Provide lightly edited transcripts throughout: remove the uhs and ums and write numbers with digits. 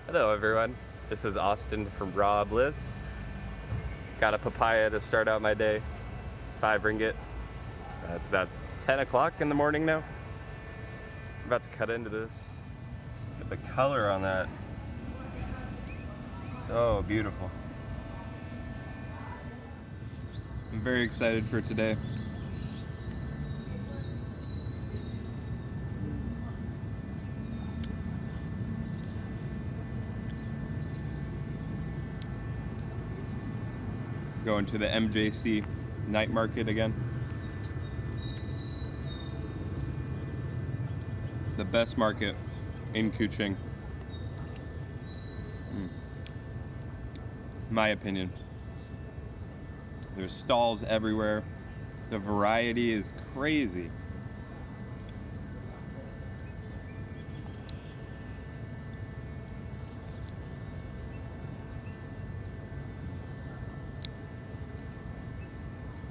Hello everyone, this is Austin from Raw Bliss. Got a papaya to start out my day. It's 5 ringgit. It's about 10 o'clock in the morning now. I'm about to cut into this. Look at the color on that. So beautiful. I'm very excited for today. Going to the MJC night market again. The best market in Kuching. My opinion. There's stalls everywhere. The variety is crazy.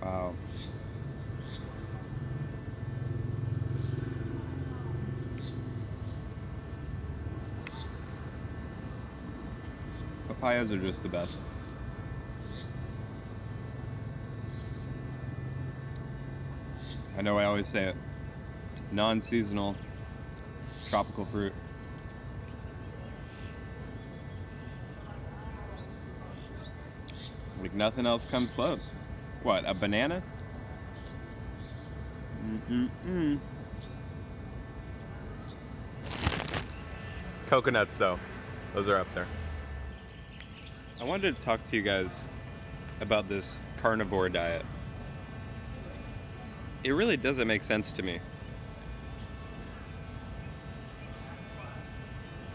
Wow. Papayas are just the best. I know I always say it. Non-seasonal tropical fruit. Like nothing else comes close. What, a banana? Coconuts though, those are up there. I wanted to talk to you guys about this carnivore diet. It really doesn't make sense to me.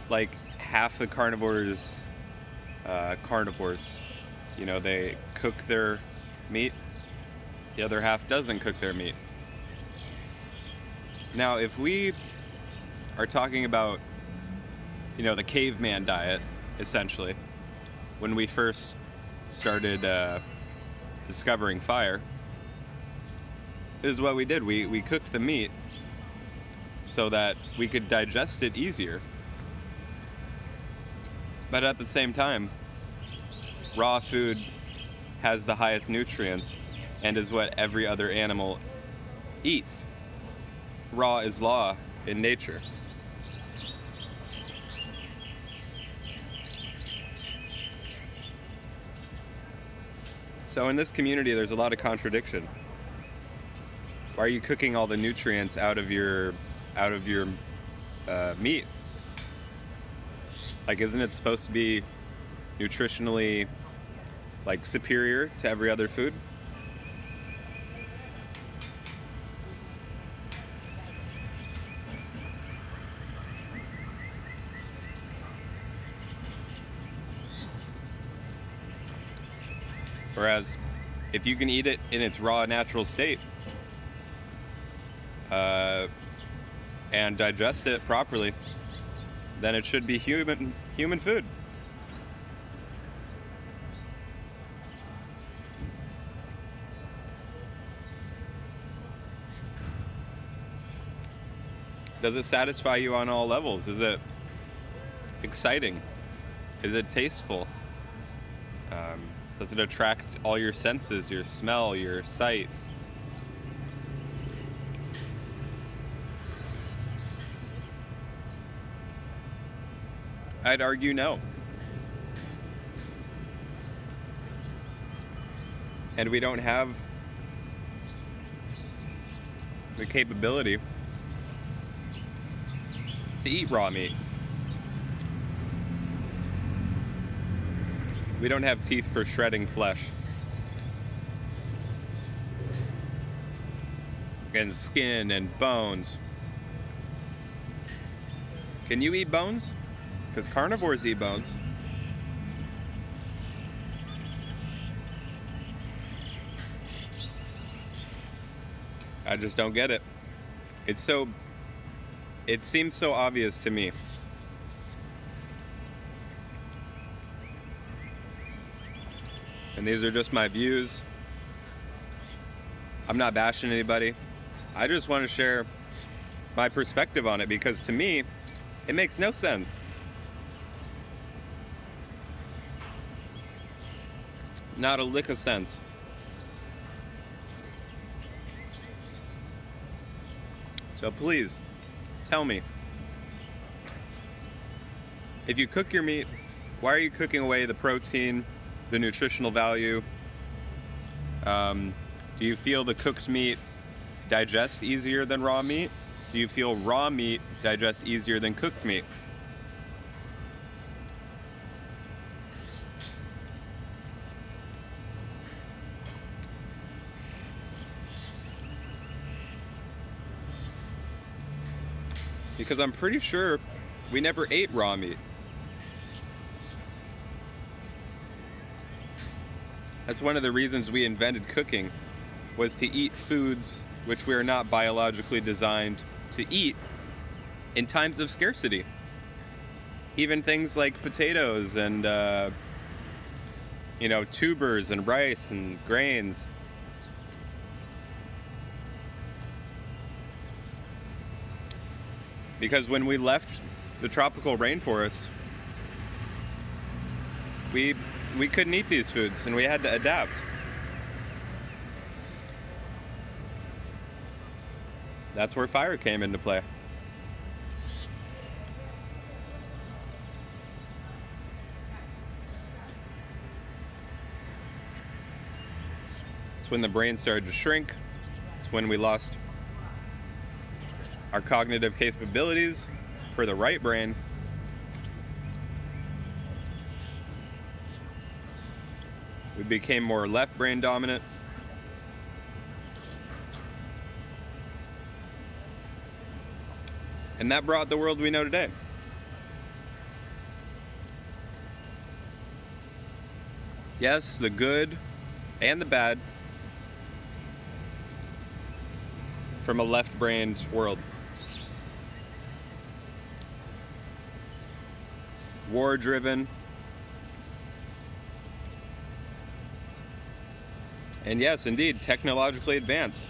Like half the carnivores, you know, they cook their meat, the other half doesn't cook their meat. Now, if we are talking about, you know, the caveman diet, essentially, when we first started discovering fire, is what we did. We cooked the meat so that we could digest it easier. But at the same time, raw food has the highest nutrients and is what every other animal eats. Raw is law in nature. So in this community, there's a lot of contradiction. Why are you cooking all the nutrients out of your meat? Like, isn't it supposed to be nutritionally like superior to every other food? Whereas if you can eat it in its raw natural state and digest it properly, then it should be human food. Does it satisfy you on all levels? Is it exciting? Is it tasteful? Does it attract all your senses, your smell, your sight? I'd argue no. And we don't have the capability to eat raw meat. We don't have teeth for shredding flesh. And skin and bones. Can you eat bones? Because carnivores eat bones. I just don't get it. It seems so obvious to me. And these are just my views. I'm not bashing anybody. I just want to share my perspective on it because to me, it makes no sense. Not a lick of sense. So please, tell me, if you cook your meat, why are you cooking away the protein, the nutritional value? Do you feel the cooked meat digests easier than raw meat? Do you feel raw meat digests easier than cooked meat? Because I'm pretty sure we never ate raw meat. That's one of the reasons we invented cooking, was to eat foods which we are not biologically designed to eat in times of scarcity. Even things like potatoes and tubers and rice and grains. Because when we left the tropical rainforest, we couldn't eat these foods and we had to adapt. That's where fire came into play. It's when the brain started to shrink. It's when we lost our cognitive capabilities for the right brain. We became more left brain dominant. And that brought the world we know today. Yes, the good and the bad from a left-brained world. War-driven. And yes, indeed, technologically advanced.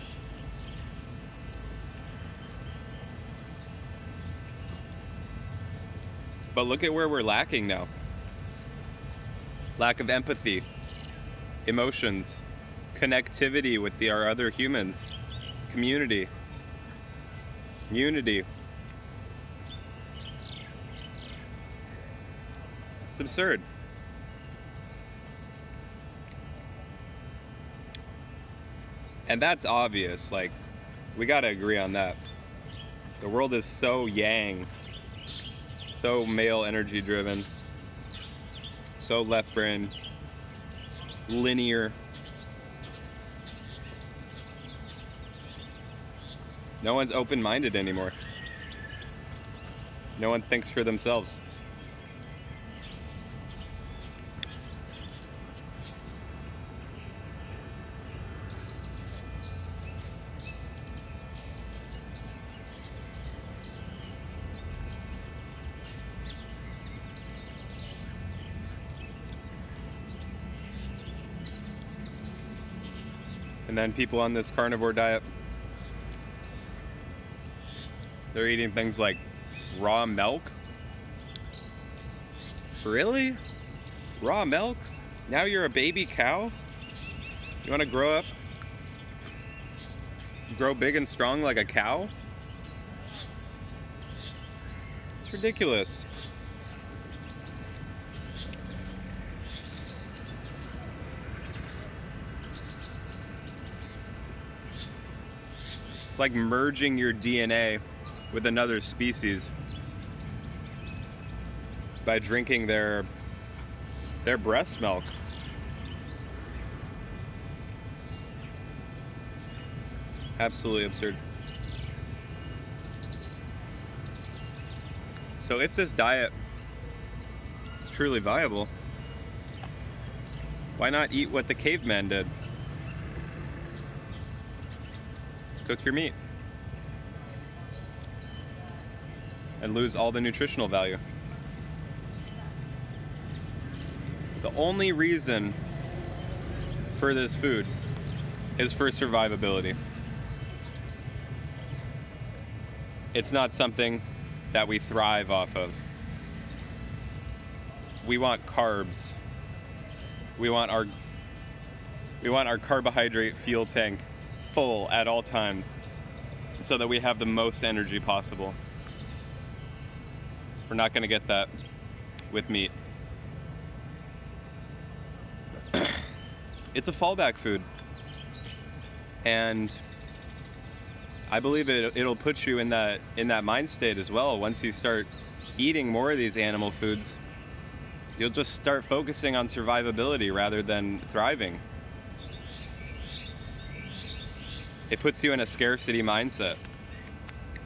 But look at where we're lacking now. Lack of empathy, emotions, connectivity with our other humans, community, unity. It's absurd. And that's obvious, like, we gotta agree on that. The world is so yang, so male energy driven, so left brain, linear. No one's open-minded anymore. No one thinks for themselves. And then people on this carnivore diet, they're eating things like raw milk. Really? Raw milk? Now you're a baby cow? You want to grow up? Grow big and strong like a cow? It's ridiculous. It's like merging your DNA with another species by drinking their breast milk. Absolutely absurd. So if this diet is truly viable, why not eat what the caveman did? Cook your meat and lose all the nutritional value. The only reason for this food is for survivability. It's not something that we thrive off of. We want carbs. We want our We want our carbohydrate fuel tank full at all times so that we have the most energy possible. We're not going to get that with meat. It's a fallback food. And I believe it'll put you in that mind state as well. Once you start eating more of these animal foods, you'll just start focusing on survivability rather than thriving. It puts you in a scarcity mindset.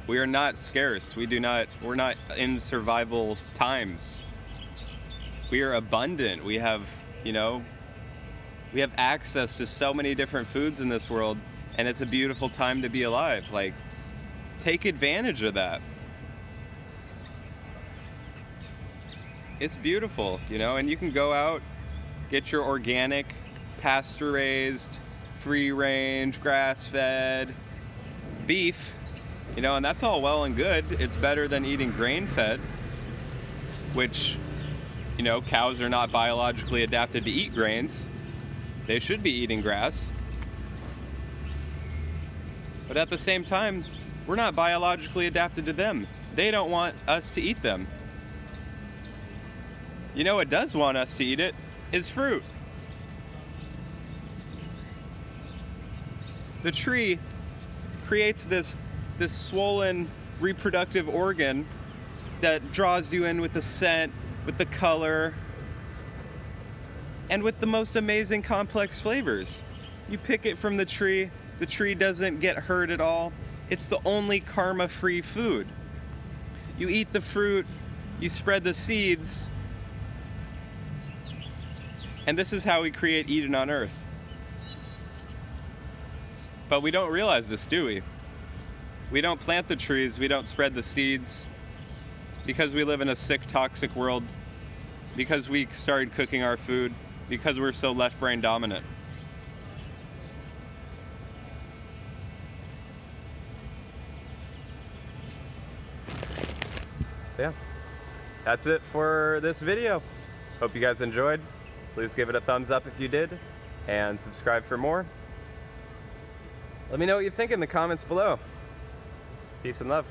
We are not scarce. We're not in survival times. We are abundant. We have access to so many different foods in this world, and it's a beautiful time to be alive. Like, take advantage of that. It's beautiful, and you can go out, get your organic, pasture-raised, free-range, grass-fed beef, and that's all well and good. It's better than eating grain-fed, which, cows are not biologically adapted to eat grains. They should be eating grass. But at the same time, we're not biologically adapted to them. They don't want us to eat them. What does want us to eat it is fruit. The tree creates this swollen reproductive organ that draws you in with the scent, with the color, and with the most amazing complex flavors. You pick it from the tree doesn't get hurt at all. It's the only karma-free food. You eat the fruit, you spread the seeds, and this is how we create Eden on Earth. But we don't realize this, do we? We don't plant the trees, we don't spread the seeds, because we live in a sick, toxic world, because we started cooking our food, because we're so left brain dominant. Yeah, that's it for this video. Hope you guys enjoyed. Please give it a thumbs up if you did, and subscribe for more. Let me know what you think in the comments below. Peace and love.